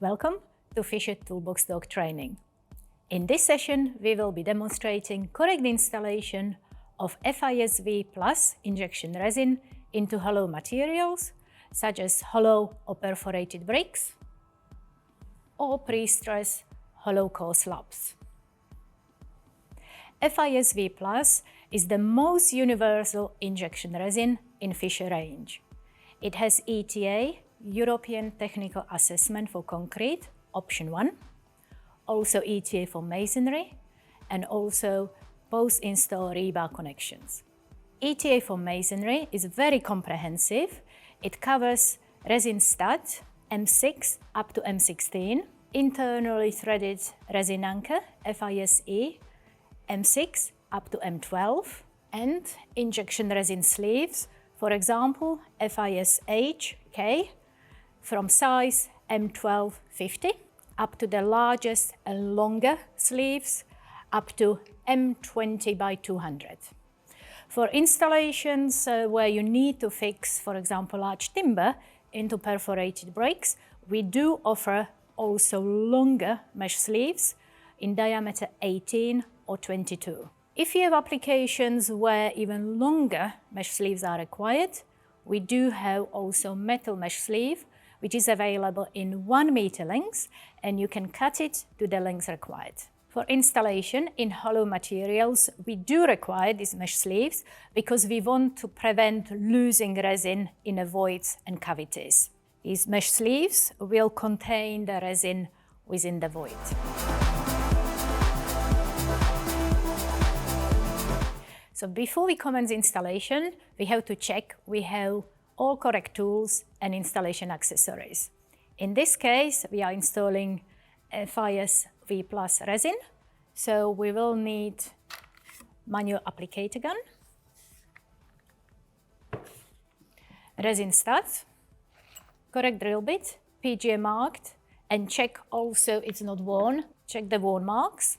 Welcome to Fischer ToolBox Dog Training. In this session, we will be demonstrating correct installation of FIS V Plus injection resin into hollow materials, such as hollow or perforated bricks, or pre-stress hollow core slabs. FIS V Plus is the most universal injection resin in Fischer range. It has ETA, European Technical Assessment for Concrete, option 1, also ETA for masonry, and also post-install rebar connections. ETA for masonry is very comprehensive. It covers resin stud M6 up to M16, internally threaded resin anchor FISE M6 up to M12, and injection resin sleeves, for example FIS HK from size M1250 up to the largest and longer sleeves up to M20 by 200. For installations where you need to fix, for example, large timber into perforated bricks, we do offer also longer mesh sleeves in diameter 18 or 22. If you have applications where even longer mesh sleeves are required, we do have also metal mesh sleeve, which is available in 1 meter length, and you can cut it to the length required. For installation in hollow materials, we do require these mesh sleeves because we want to prevent losing resin in the voids and cavities. These mesh sleeves will contain the resin within the void. So before we commence installation, we have to check we have all correct tools and installation accessories. In this case, we are installing FIS V Plus resin, so we will need manual applicator gun, resin studs, correct drill bit, PGA marked, and check also it's not worn, check the worn marks.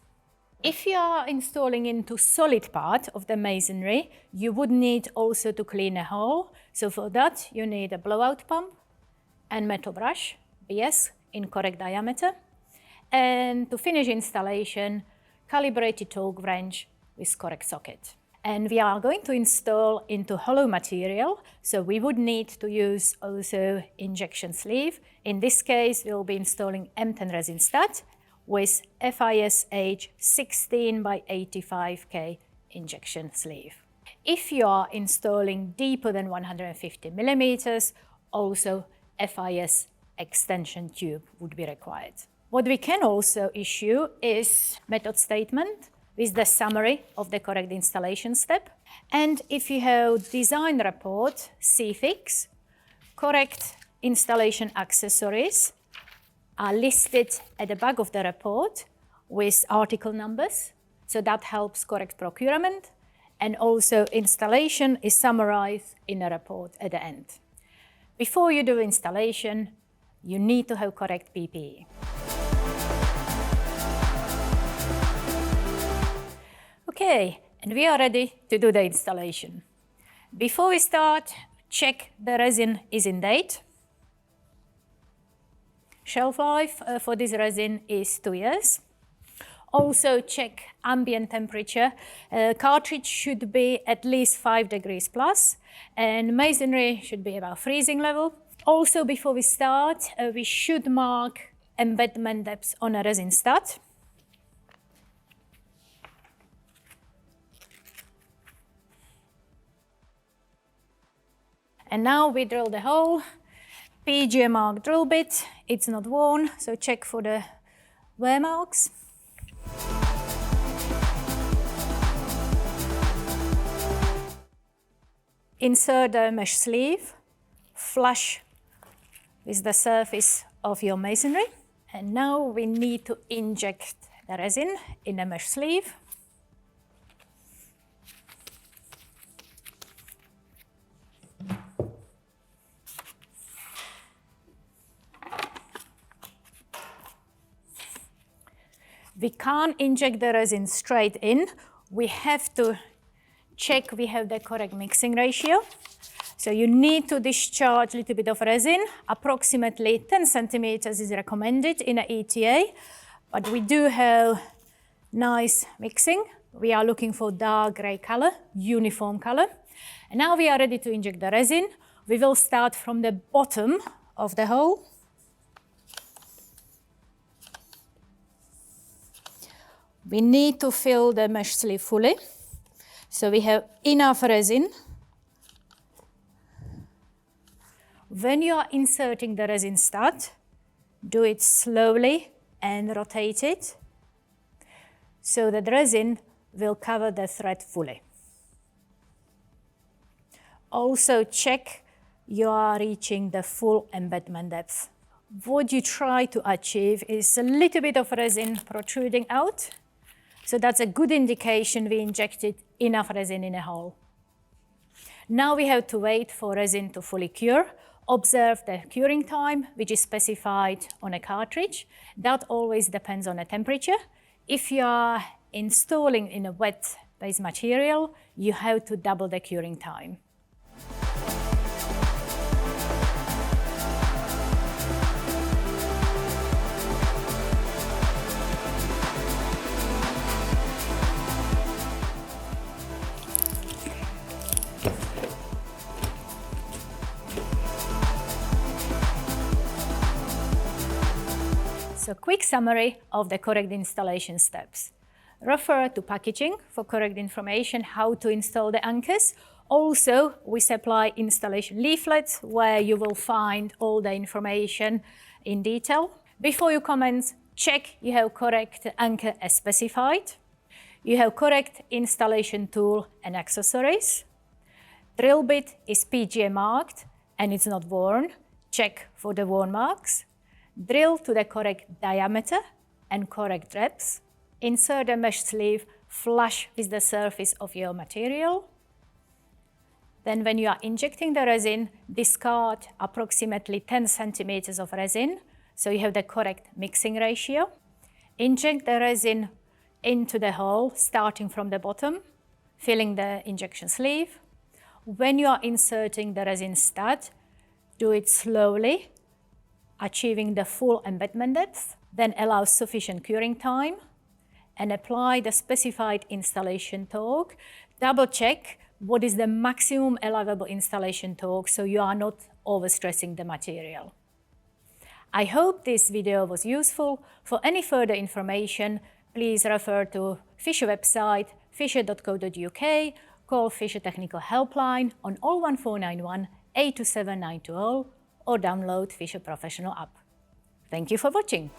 If you are installing into solid part of the masonry, you would need also to clean a hole. So for that, you need a blowout pump and metal brush, BS, in correct diameter. And to finish installation, calibrated torque wrench with correct socket. And we are going to install into hollow material, so we would need to use also injection sleeve. In this case, we'll be installing M10 resin stud with FIS H 16 by 85K injection sleeve. If you are installing deeper than 150 millimeters, also FIS extension tube would be required. What we can also issue is method statement with the summary of the correct installation step. And if you have design report, CFIX, correct installation accessories are listed at the back of the report with article numbers, so that helps correct procurement, and also installation is summarized in a report at the end. Before you do installation, you need to have correct PPE. Okay, and we are ready to do the installation. Before we start, check the resin is in date. Shelf life for this resin is 2 years. Also check ambient temperature. Cartridge should be at least 5 degrees plus, and masonry should be about freezing level. Also, before we start, we should mark embedment depth on a resin stud. And now we drill the hole. PGA mark drill bit, it's not worn, so check for the wear marks. Insert the mesh sleeve, flush with the surface of your masonry. And now we need to inject the resin in the mesh sleeve. We can't inject the resin straight in. We have to check we have the correct mixing ratio. So you need to discharge a little bit of resin. Approximately 10 centimeters is recommended in an ETA, but we do have nice mixing. We are looking for dark gray color, uniform color. And now we are ready to inject the resin. We will start from the bottom of the hole. We need to fill the mesh sleeve fully, so we have enough resin. When you are inserting the resin stud, do it slowly and rotate it so that resin will cover the thread fully. Also check you are reaching the full embedment depth. What you try to achieve is a little bit of resin protruding out. So that's a good indication we injected enough resin in a hole. Now we have to wait for resin to fully cure. Observe the curing time, which is specified on a cartridge. That always depends on the temperature. If you are installing in a wet base material, you have to double the curing time. So quick summary of the correct installation steps. Refer to packaging for correct information how to install the anchors. Also, we supply installation leaflets where you will find all the information in detail. Before you commence, check you have correct anchor as specified. You have correct installation tool and accessories. Drill bit is PGA marked and it's not worn. Check for the worn marks. Drill to the correct diameter and correct depth. Insert the mesh sleeve flush with the surface of your material. Then when you are injecting the resin, discard approximately 10 centimeters of resin, so you have the correct mixing ratio. Inject the resin into the hole, starting from the bottom, filling the injection sleeve. When you are inserting the resin stud, do it slowly, achieving the full embedment depth, then allow sufficient curing time, and apply the specified installation torque. Double check what is the maximum allowable installation torque so you are not overstressing the material. I hope this video was useful. For any further information, please refer to Fischer website, fischer.co.uk, call Fischer Technical Helpline on 01491 827 920, or download Fischer Professional app. Thank you for watching.